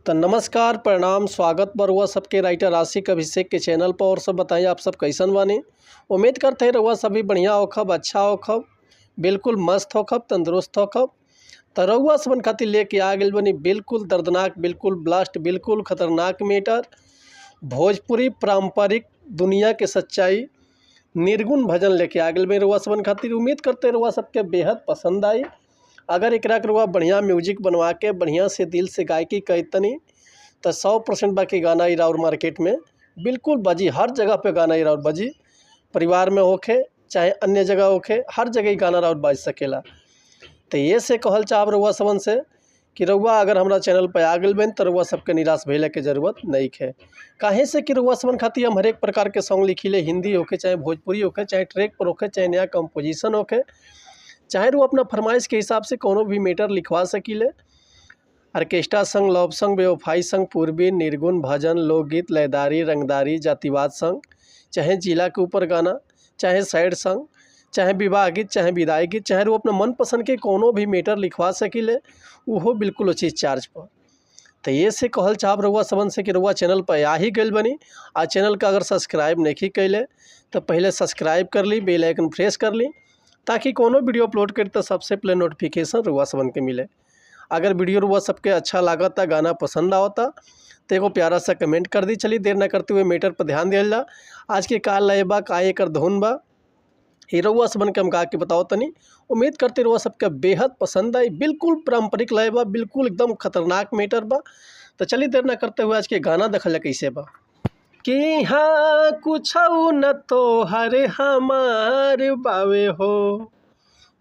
तो नमस्कार प्रणाम स्वागत बा रउआ सबके राइटर आशिक अभिषेक के चैनल पर। और सब बताइए आप सब कैसन बानी। उम्मीद करते हैं रउआ सभी बढ़िया होखब, अच्छा होखब, बिल्कुल मस्त होखब, तंदुरुस्त होखब। तो रउआ सबन खातिर लेके आ गइल बनी बिल्कुल दर्दनाक, बिल्कुल ब्लास्ट, बिल्कुल खतरनाक मैटर। भोजपुरी पारंपरिक दुनिया के सच्चाई निर्गुण भजन लेके आ गइल बनी रउआ सबन खातिर। उम्मीद करते रउआ सबके बेहद पसंद आई। अगर एकरा के रउआ बढ़िया म्यूजिक बनवा के बढ़िया से दिल से गायकी कैतनी तो 100% बाकी गाना ही राउर मार्केट में बिल्कुल बजी। हर जगह पे गाना ही राउर बजी, परिवार में होखे चाहे अन्य जगह होखे, हर जगह ही गाना राउर बज सकेला। तो ये से कहल चाहब रउआ सबन से कि रउआ अगर हमारा चैनल पर आ गइल बन तो रउआ सबके निराश भइले के जरूरत नहीं है। काहे से कि रउआ सबन खातिर हम हर एक प्रकार के सॉन्ग लिखिले, हिंदी होखे चाहे भोजपुरी होखे, चाहे ट्रैक पर होखे, चाहे नया कंपोजिशन होखे, चाहे वो अपना फरमाइश के हिसाब से कोनो भी मैटर लिखवा सकीले। ऑर्केस्ट्रा संग, लव संग, बेवफाई संग, पूर्वी, निर्गुण, भजन, लोकगीत, लयदारी, रंगदारी, जातिवाद संग, चाहे जिला के ऊपर गाना, चाहे सैड संग, चाहे विवाह गीत, चाहे विदाई गीत, चाहे वो अपना मनपसंद के कोनो भी मैटर लिखवा सकीले, वो बिल्कुल उचित चार्ज पर। तो ये से कहल चाहब रउआ सबन से कि रउआ चैनल पर आ ही गइल बनी। आ चैनल का अगर सब्सक्राइब नहीं कैले तो पहले सब्सक्राइब कर ली, बेल आइकन प्रेस कर ली, ताकि कोनो वीडियो अपलोड करी तो सबसे पहले नोटिफिकेशन रउआ सबन के मिले। अगर वीडियो रउआ सबके अच्छा लागता, गाना पसंद आवता तो एगो प्यारा सा कमेंट कर दी। चलिए देर ना करते हुए मैटर पर ध्यान दिया जा। आज के का लय बा, का एकर धुन बा, ये रउआ सबन के हम गा के बताओ तनी। उम्मीद करते रउआ सबके बेहद पसंद आई। बिल्कुल पारंपरिक लय बा, बिल्कुल एकदम खतरनाक मैटर बा। तो चलिए देर ना करते हुए आज के गाना देखल कैसे बा। कि हाँ कुछ न तो हरे हमार बावे हो,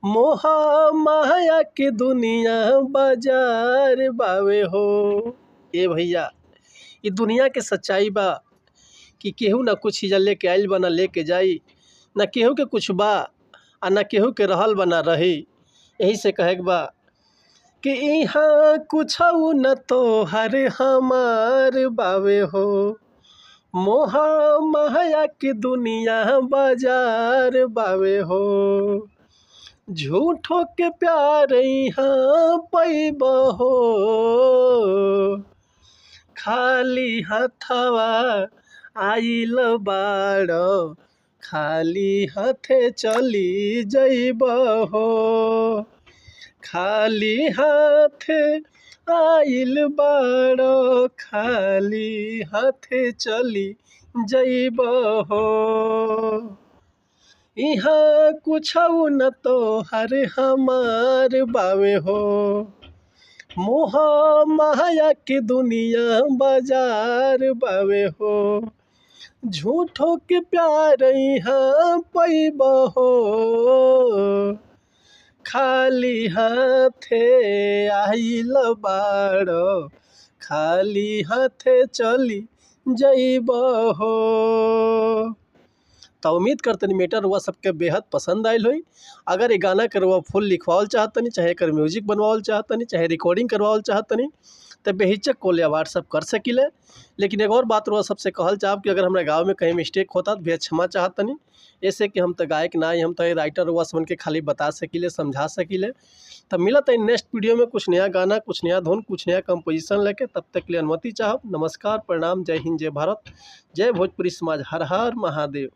मोहा माया की दुनिया बाजार बावे हो। ए भैया, ये दुनिया के सच्चाई बा कि केहू ना कुछ चीज़ लेके आइल बा ना लेके जाई, ना केहू के कुछ बा आ ना केहू के रहल बा ना रही। यही से कहे बा कि यहाँ कुछ न तो हरे हमार बावे हो, मोहा माया की दुनिया बाजार बावे हो। झूठों के प्यार यहाँ पैब हो, खाली हथवा आइल बाड़, खाली हाथे चली जइब हो। खाली हाथे आइल बाड़, खाली हाथे चली जइब हो। यहाँ कुछ न तो हरे हमार बावे हो, मोहा माया की दुनिया बाजार बावे हो। झूठों के प्यार यहाँ पैब हो, खाली हाथे आइल बाड़, खाली हाथे चली जइब हो। तो उम्मीद करतनी मैटर रउआ सबके बेहद पसंद आयल होई। अगर ये गाना के रउआ फुल लिखवाल चाहतनी, चाहे एकर म्यूजिक बनवाल चाहतनी, चाहे रिकॉर्डिंग करवाल चाहतनी, तो बेहिचक कॉल या व्हाट्सअप कर सकीले। लेकिन एक और बात रउआ सबसे कहल चाहब कि अगर हमारे गाँव में कहीं मिस्टेक होता तो भी क्षमा चाहतनी। ऐसे कि हम तो गायक ना, हम तो राइटर रउआ सबन के खाली बता सकीले, समझा सकीले। तब मिलत है नेक्स्ट वीडियो में कुछ नया गाना, कुछ नया धुन, कुछ नया कंपोजिशन लेके। तब तक के लिए अनुमति चाहब। नमस्कार प्रणाम, जय हिंद, जय भारत, जय भोजपुरी समाज, हर हर महादेव।